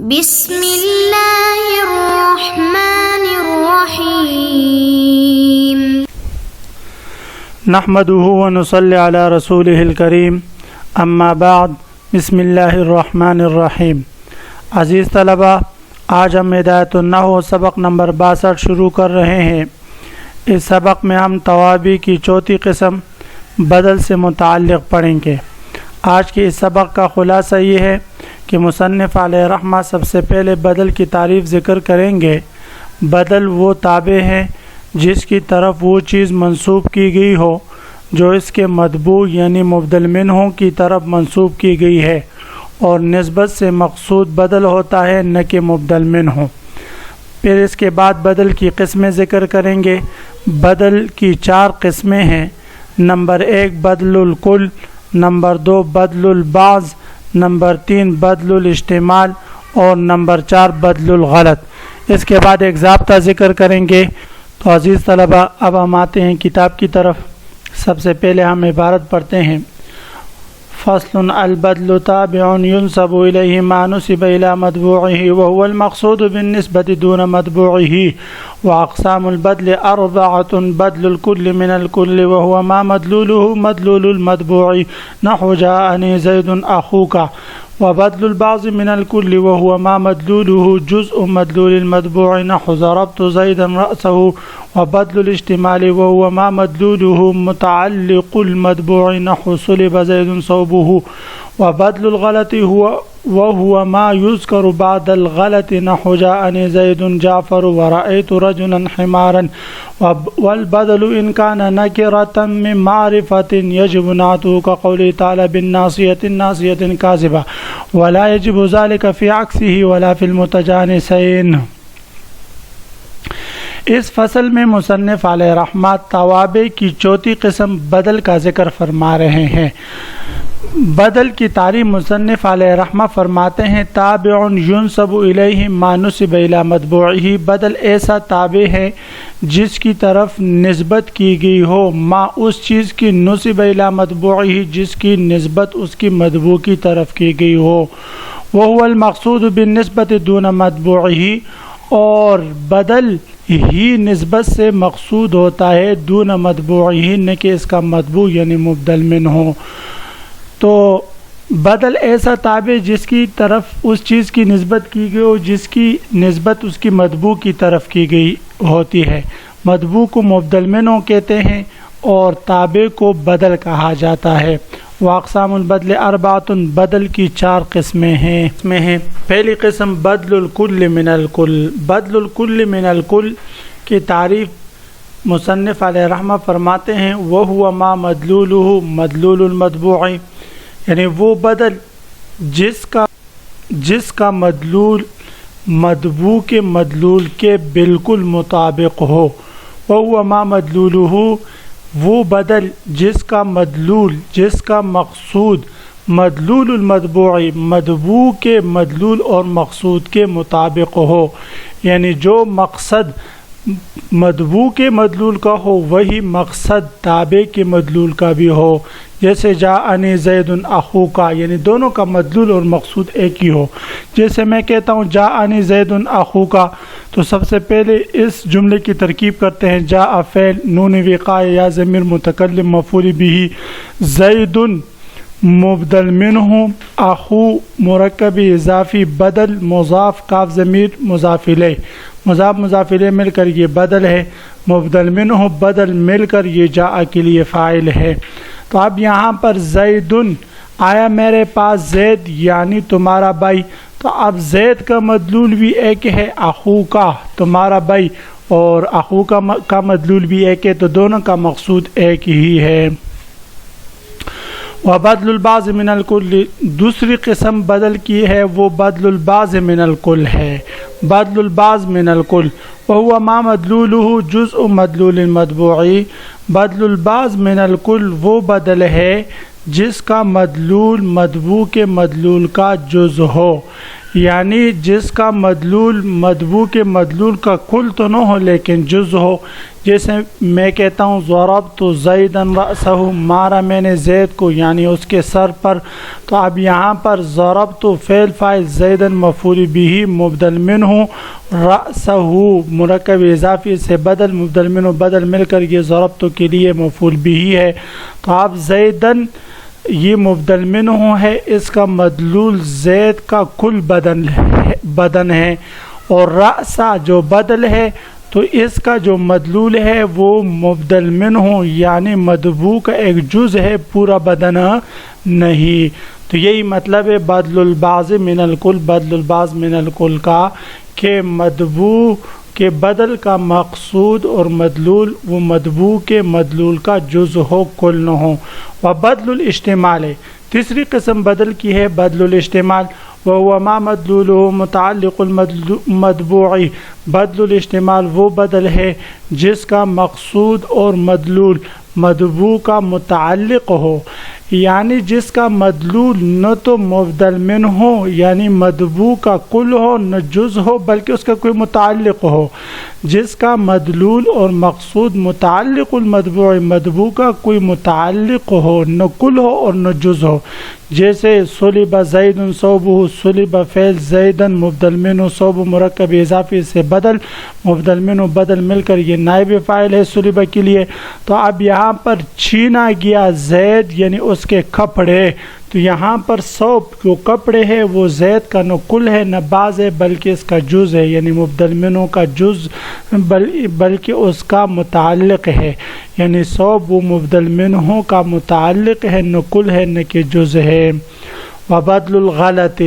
بسم اللہ الرحمن الرحیم نحمده ونصلی علی رسولہ الکریم اما بعد بسم اللہ الرحمن الرحیم۔ عزیز طلبہ، آج ہم ہدایت النحو سبق نمبر 62 شروع کر رہے ہیں۔ اس سبق میں ہم توابع کی چوتھی قسم بدل سے متعلق پڑھیں گے۔ آج کے اس سبق کا خلاصہ یہ ہے کہ مصنف علیہ رحمہ سب سے پہلے بدل کی تعریف ذکر کریں گے۔ بدل وہ تابع ہے جس کی طرف وہ چیز منسوب کی گئی ہو جو اس کے مطبوع یعنی مبدل منہ کی طرف منسوب کی گئی ہے، اور نسبت سے مقصود بدل ہوتا ہے نہ کہ مبدل منہ۔ پھر اس کے بعد بدل کی قسمیں ذکر کریں گے۔ بدل کی 4 قسمیں ہیں۔ نمبر 1 بدل الکل، نمبر 2 بدل البعض، نمبر 3 بدل الاشتمال، اور نمبر 4 بدل الغلط۔ اس کے بعد ایک ضابطہ ذکر کریں گے۔ تو عزیز طلبہ، اب ہم آتے ہیں کتاب کی طرف۔ سب سے پہلے ہم عبارت پڑھتے ہیں۔ فصل البدل تابع ينسب إليه ما نسب إلى متبوعه وهو المقصود بالنسبة دون متبوعه، وأقسام البدل 4: بدل الكل من الكل وهو ما مدلوله مدلول المتبوع نحو جاءني زيد أخوك، وبدل البعض من الكل وهو ما مدلوله جزء مدلول المتبوع نحو ضربت زيدا رأسه، وبدل الاشتمال وهو ما مدلوله متعلق المتبوع نحو صلب زيد صوبه، وبدل الغلط وهو ما يذكر بعد الغلط نحو جاءني زيد جعفر ورأيت رجلا حمارا، والبدل إن كان نكرة من معرفة يجب نعته كقوله تعالى بالناصية الناصية كاذبة، ولا يجب ذلك في عكسه ولا في المتجانسين۔ اس فصل میں مصنف علیہ رحمہ توابع کی چوتھی قسم بدل کا ذکر فرما رہے ہیں۔ بدل کی تعریف مصنف علیہ رحمہ فرماتے ہیں: تابع ينسب الیہ ما نسب الی متبوعہ، بدل ایسا تابع ہے جس کی طرف نسبت کی گئی ہو ما اس چیز کی نسب الی متبوعہ جس کی نسبت اس کی متبوع کی طرف کی گئی ہو، وهو المقصود بالنسبت دون متبوعہ، اور بدل ہی نسبت سے مقصود ہوتا ہے دون متبوعہ، نہ کہ اس کا متبوع یعنی مبدل منہ ہو۔ تو بدل ایسا تابع جس کی طرف اس چیز کی نسبت کی گئی ہو جس کی نسبت اس کی متبوع کی طرف کی گئی ہوتی ہے۔ متبوع کو مبدل منہ کہتے ہیں اور تابع کو بدل کہا جاتا ہے۔ واقسام البدل 4: بدل کی 4 قسمیں ہیں۔ پہلی قسم بدل الکل من الکل۔ بدل الکل من الکل کی تعریف مصنف علیہ رحمہ فرماتے ہیں: وَهُوَ مَا مَدْلُولُهُ مَدْلُولُ الْمَتْبُوعِ، یعنی وہ بدل جس کا مدلول متبوع کے مدلول کے بالکل مطابق ہو۔ وَهُوَ مَا مَدْلُولُهُ، وہ بدل جس کا مقصود مدلول المتبوع، متبوع کے مدلول اور مقصود کے مطابق ہو، یعنی جو مقصد متبوع کے مدلول کا ہو وہی مقصد تابع کے مدلول کا بھی ہو۔ جیسے جاءنی زید اخوک، یعنی دونوں کا مدلول اور مقصود ایک ہی ہو۔ جیسے میں کہتا ہوں جاءنی زید اخوک، تو سب سے پہلے اس جملے کی ترکیب کرتے ہیں: جاء فعل، نون وقاء یا ضمیر متکلم مفعول به، زید مبدل منہ، اخو مرکب اضافی بدل مضاف کاف ضمیر مضاف الیہ، مضاف الیہ مل کر یہ بدل ہے، مبدل منہ بدل مل کر یہ جاء کے لیے فاعل ہے۔ تو اب یہاں پر زیدن آیا میرے پاس زید یعنی تمہارا بھائی، تو اب زید کا مدلول بھی ایک ہے، اخو کا تمہارا بھائی، اور اخو کا مدلول بھی ایک ہے، تو دونوں کا مقصود ایک ہی ہے۔ وبدل البعض من الکل، دوسری قسم بدل کی ہے وہ بدل البعض من الکل ہے۔ بدل البعض من الکل وهو ما مدلوله جزء مدلول المتبوع، بدل البعض من الکل وہ بدل ہے جس کا مدلول متبوع کے مدلول کا جز ہو، یعنی جس کا مدلول مدبو کے مدلول کا کل تو نہ ہو لیکن جز ہو. جیسے میں کہتا ہوں ضربت زیدن رأسہ، مارا میں نے زید کو یعنی اس کے سر پر، تو اب یہاں پر ضربت فعل فاعل زیدن مفعول بھی مبدل منہ، رأسہ مرکب اضافی سے بدل، مبدل منہ بدل مل کر یہ ضربت کے لیے مفعول بھی ہے. تو اب زیدن یہ مبدل منہ ہے، اس کا مدلول زید کا کل بدن ہے، اور رأسہ جو بدل ہے تو اس کا جو مدلول ہے وہ مبدل منہ یعنی مدبو کا ایک جز ہے، پورا بدن نہیں. تو یہی مطلب ہے بدل البعض من الکل، بدل البعض من الکل کا، کہ مدبو کے بدل کا مقصود اور مدلول وہ مدبو کے مدلول کا جز ہو، کل نہ ہو. وبدل الاجتمال، تیسری قسم بدل کی ہے بدل الاجتمال، وهو ما مدلوله متعلق المطبوع. بدل الاجتمال وہ بدل ہے جس کا مقصود اور مدلول مطبوع کا متعلق ہو، یعنی جس کا مدلول نہ تو مبدل من ہو یعنی مطبوع کا کل ہو، نہ جز ہو بلکہ اس کا کوئی متعلق ہو. جس کا مدلول اور مقصود متعلق المطبوع، مطبوع کا کوئی متعلق ہو، نہ کل ہو اور نہ جز ہو. جیسے صلب زید صوبہ، صلب فعل زیدن مبدل منہ، صوب مرکب اضافی سے بدل، مبدل منہ بدل مل کر یہ نائب فاعل ہے صلب کے لیے. تو اب یہاں پر چھینا گیا زید یعنی اس کے کپڑے، تو یہاں پر صوب جو کپڑے ہے وہ زید کا نہ کل ہے نہ بعض ہے بلکہ اس کا جز ہے، یعنی مبدل منہ کا جز بلکہ اس کا متعلق ہے، یعنی صوب وہ مبدل منہ کا متعلق ہے، نہ کل ہے نہ کہ جز ہے. وبدل الغلط،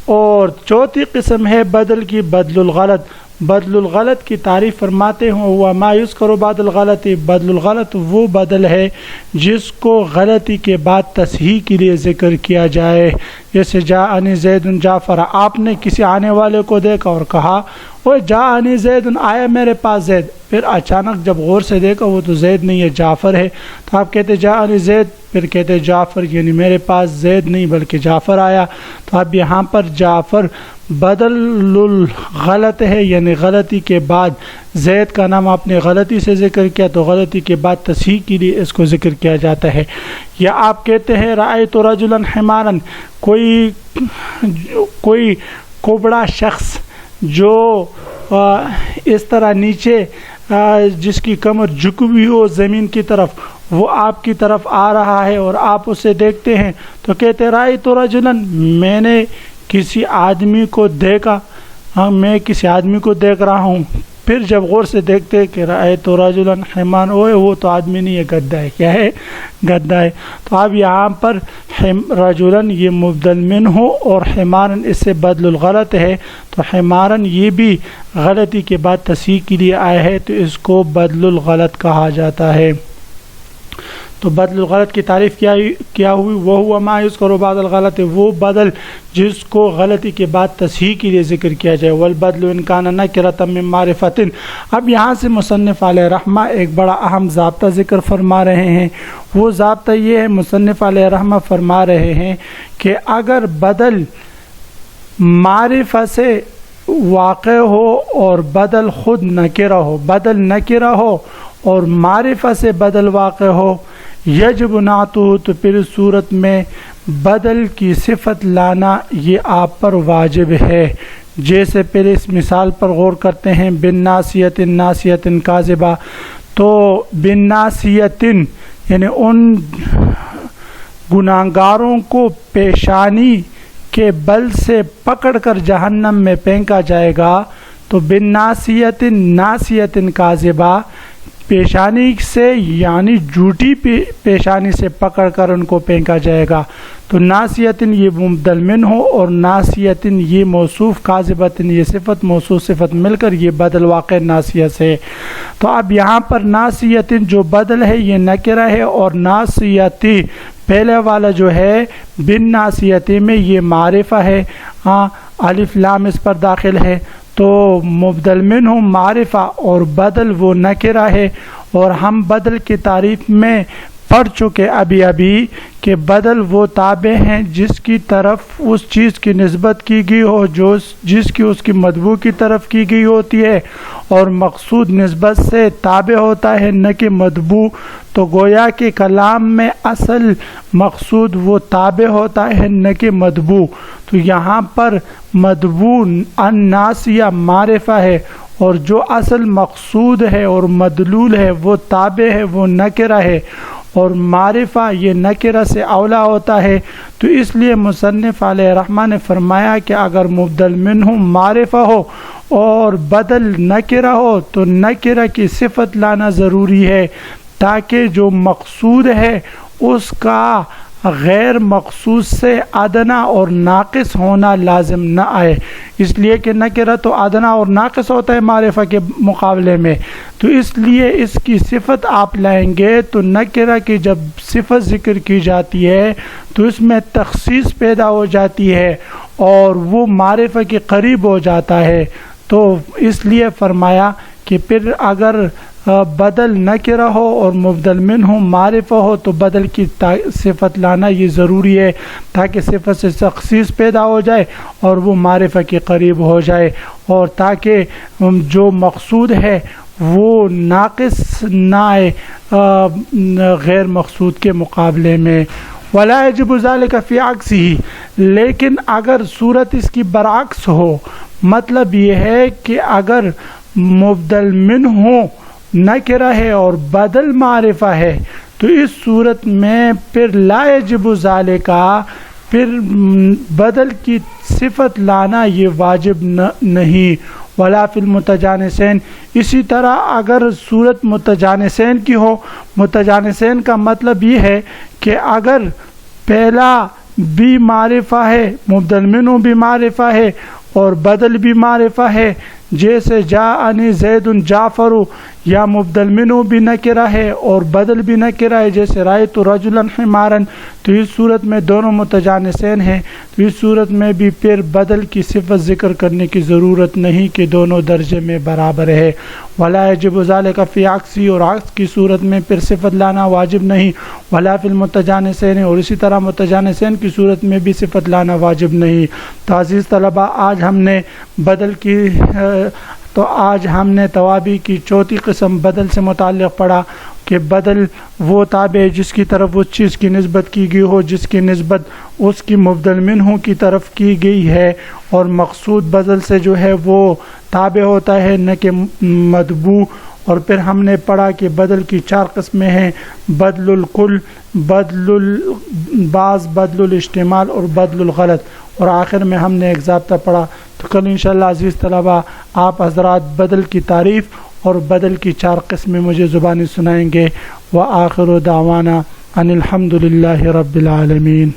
اور چوتھی قسم ہے بدل کی بدل الغلط. بدل الغلط کی تعریف فرماتے ہیں وہ ما یذکر بعد الغلط، بدل الغلط وہ بدل ہے جس کو غلطی کے بعد تصحیح کے لیے ذکر کیا جائے. جیسے جاءنی زید جعفر، آپ نے کسی آنے والے کو دیکھا اور کہا وہ جاءنی زید، آیا میرے پاس زید، پھر اچانک جب غور سے دیکھا وہ تو زید نہیں ہے جعفر ہے، تو آپ کہتے جاءنی زید، پھر کہتے جعفر، یعنی میرے پاس زید نہیں بلکہ جعفر آیا. تو اب یہاں پر جعفر بدل الغلط ہے، یعنی غلطی کے بعد زید کا نام آپ نے غلطی سے ذکر کیا تو غلطی کے بعد تصحیح کے لیے اس کو ذکر کیا جاتا ہے. یا آپ کہتے ہیں رأیت رجلا حمارا، کوئی کوبڑا شخص جو اس طرح نیچے جس کی کمر جھکی ہو زمین کی طرف، وہ آپ کی طرف آ رہا ہے اور آپ اسے دیکھتے ہیں تو کہتے رأیت رجلا، میں نے کسی آدمی کو دیکھا، میں کسی آدمی کو دیکھ رہا ہوں. پھر جب غور سے دیکھتے کہ رأیت رجلا حمارا، وہ تو آدمی نہیں ہے، گدھا ہے. کیا ہے؟ گدھا ہے. تو اب یہاں پر رجلا یہ مبدل منہ اور حمارا اس سے بدل الغلط ہے، تو حمارا یہ بھی غلطی کے بعد تصحیح کے لیے آیا ہے تو اس کو بدل الغلط کہا جاتا ہے. تو بدل الغلط کی تعریف کیا ہوئی؟ وہ ما یذکر بعد الغلط، وہ بدل جس کو غلطی کے بعد تصحیح کے لیے ذکر کیا جائے. والبدل ان کان نکرۃ من معرفۃ. اب یہاں سے مصنف علیہ رحمہ ایک بڑا اہم ضابطہ ذکر فرما رہے ہیں. وہ ضابطہ یہ ہے، مصنف علیہ رحمہ فرما رہے ہیں کہ اگر بدل معرفہ سے واقع ہو اور بدل خود نکرہ ہو، بدل نکرہ ہو اور معرفہ سے بدل واقع ہو، یجب نعتہ، تو پھر صورت میں بدل کی صفت لانا یہ آپ پر واجب ہے. جیسے پھر اس مثال پر غور کرتے ہیں، بن ناسیت ناسیت کاذبہ، تو بن ناسیت یعنی ان گناہگاروں کو پیشانی کے بل سے پکڑ کر جہنم میں پھینکا جائے گا. تو بن ناسیت ناسیت کاذبہ، پیشانی سے یعنی جھوٹی پیشانی سے پکڑ کر ان کو پھینکا جائے گا. تو ناسیتن یہ مبدل منہ ہو اور ناسیتن یہ موصوف، کاذبتن یہ صفت، موصوف صفت مل کر یہ بدل واقع ناسیہ سے. تو اب یہاں پر ناسیتن جو بدل ہے یہ نکرہ ہے، اور ناسیتی پہلے والا جو ہے بن ناسیتی میں یہ معرفہ ہے، الف لام اس پر داخل ہے. تو مبدل منہ معرفہ اور بدل وہ نکرہ ہے، اور ہم بدل کی تعریف میں پڑھ چکے ابھی کہ بدل وہ تابع ہیں جس کی طرف اس چیز کی نسبت کی گئی ہو جو جس کی اس کی مطبوع کی طرف کی گئی ہوتی ہے، اور مقصود نسبت سے تابع ہوتا ہے نہ کہ مطبوع، تو گویا کہ کلام میں اصل مقصود وہ تابع ہوتا ہے نہ کہ مطبوع۔ تو یہاں پر مطبوع الناسیہ معرفہ ہے، اور جو اصل مقصود ہے اور مدلول ہے وہ تابع ہے، وہ نکرہ ہے، اور معرفہ یہ نکرہ سے اولا ہوتا ہے۔ تو اس لیے مصنف علیہ رحمہ نے فرمایا کہ اگر مبدل منہ معرفہ ہو اور بدل نکرہ ہو تو نکرہ کی صفت لانا ضروری ہے، تاکہ جو مقصود ہے اس کا غیر مقصود سے ادنا اور ناقص ہونا لازم نہ آئے، اس لیے کہ نکرہ تو ادنا اور ناقص ہوتا ہے معرفہ کے مقابلے میں۔ تو اس لیے اس کی صفت آپ لائیں گے تو نکرہ کی جب صفت ذکر کی جاتی ہے تو اس میں تخصیص پیدا ہو جاتی ہے اور وہ معرفہ کے قریب ہو جاتا ہے۔ تو اس لیے فرمایا کہ پھر اگر بدل نکرہ ہو اور مبدل منہ معرفہ ہو تو بدل کی صفت لانا یہ ضروری ہے، تاکہ صفت سے تخصیص پیدا ہو جائے اور وہ معرفہ کے قریب ہو جائے، اور تاکہ جو مقصود ہے وہ ناقص نہ آئے غیر مقصود کے مقابلے میں۔ ولا يجب ذلك في عکسہ، لیکن اگر صورت اس کی برعکس ہو، مطلب یہ ہے کہ اگر مبدل منہ نکرہ ہے اور بدل معرفہ ہے تو اس صورت میں پھر لا یجب ذالک، پھر بدل کی صفت لانا یہ واجب نہیں۔ ولا فی المتجانسین، اسی طرح اگر صورت متجانسین کی ہو، متجانسین کا مطلب یہ ہے کہ اگر پہلا بھی معرفہ ہے، مبدل منہ بھی معرفہ ہے اور بدل بھی معرفہ ہے، جیسے جاءنی زید جعفر، یا مبدل منہ بھی نکرہ ہے اور بدل بھی نکرہ ہے، جیسے رأیت رجلا حمارا، تو اس صورت میں دونوں متجانسین ہیں، تو اس صورت میں بھی پھر بدل کی صفت ذکر کرنے کی ضرورت نہیں کہ دونوں درجے میں برابر ہے۔ ولا یجب ذلک فی عکسی، اور عکس کی صورت میں پھر صفت لانا واجب نہیں۔ ولا فی المتجانسین، اور اسی طرح متجانسین کی صورت میں بھی صفت لانا واجب نہیں۔ تو عزیز طلبہ، آج ہم نے توابع کی چوتھی قسم بدل سے متعلق پڑھا کہ بدل وہ تابع ہے جس کی طرف اس چیز کی نسبت کی گئی ہو جس کی نسبت اس کی مبدل منہ کی طرف کی گئی ہے، اور مقصود بدل سے جو ہے وہ تابع ہوتا ہے نہ کہ مطبوع۔ اور پھر ہم نے پڑھا کہ بدل کی 4 قسمیں ہیں: بدل الکل، بدل البعض، بدل الاشتمال اور بدل الغلط، اور آخر میں ہم نے ایک ضابطہ پڑھا۔ تو کل انشاءاللہ عزیز طلبہ آپ حضرات بدل کی تعریف اور بدل کی 4 قسمیں مجھے زبانی سنائیں گے۔ وآخر دعوانا ان الحمد للہ رب العالمین۔